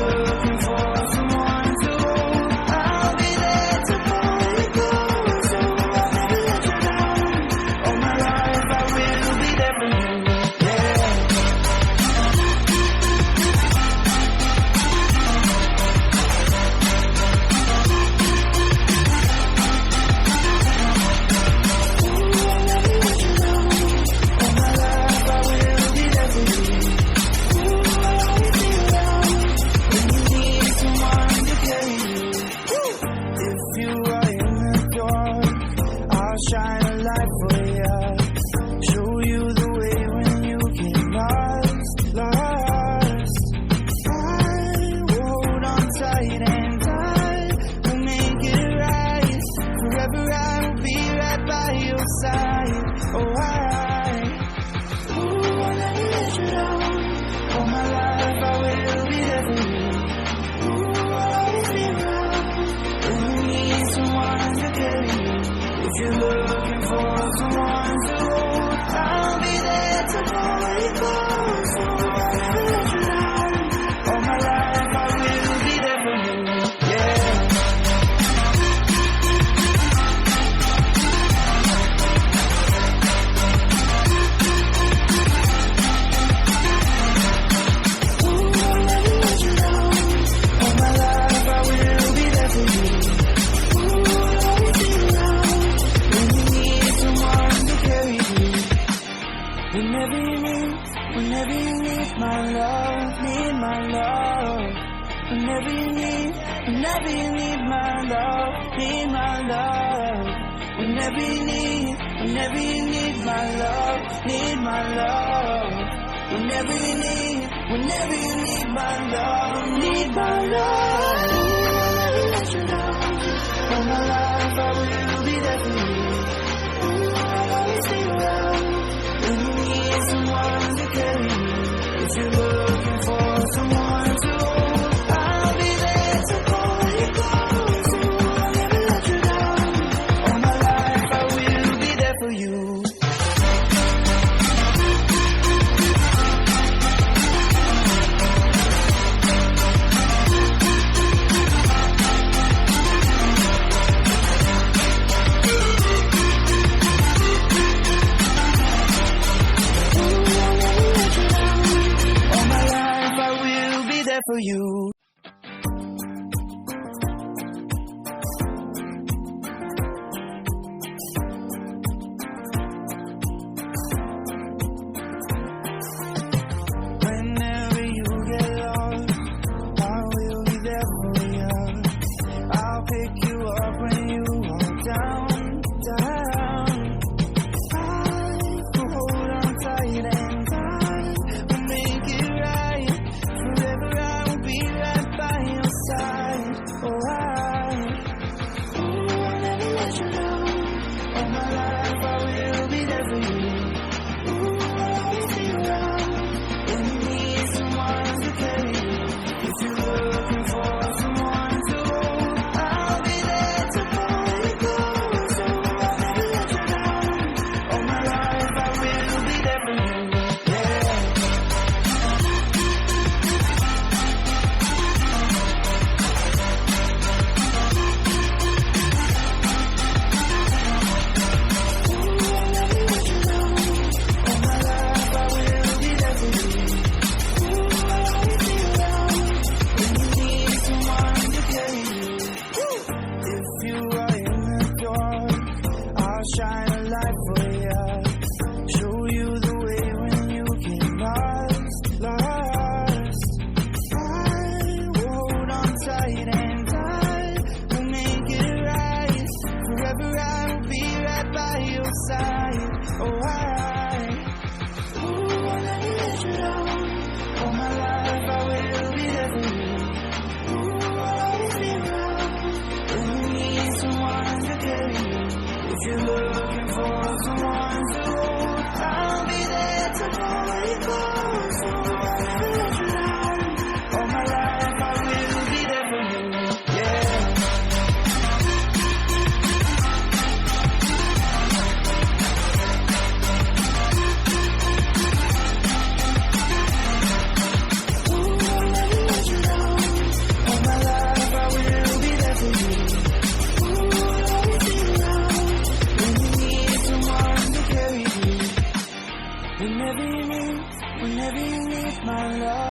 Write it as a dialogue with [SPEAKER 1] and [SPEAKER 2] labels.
[SPEAKER 1] looking for someone to hold, I'll be there to pull you close. So I'll never let you down. All my life I will be there for you. Yeah. Shine a light for ya, show you the way when you get lost. I hold on tight and I will make it right. Forever I will be right by your side. Oh, I'll never let you down. All my life I will be there for you. I'll always be around when you need someone to carry you. If you're looking for someone to hold, I'll be there to pull you close. So I'll never let you down. All my life I will be there for you. Yeah. Ooh, I'll never let you down. All my life I will be there for you. Ooh, I'll always be around. Whenever you need my love, need my love. Whenever you need my love, need my love. Whenever you need my love, need my love. Whenever you need my love, need my love. I'll never let you down. All my life I will be there for you. I'll always be around when you need someone to carry you. If you're looking for someone to hold, I'll be there to pull you close. So I'll never let you down. All my life I will be there for you. For you.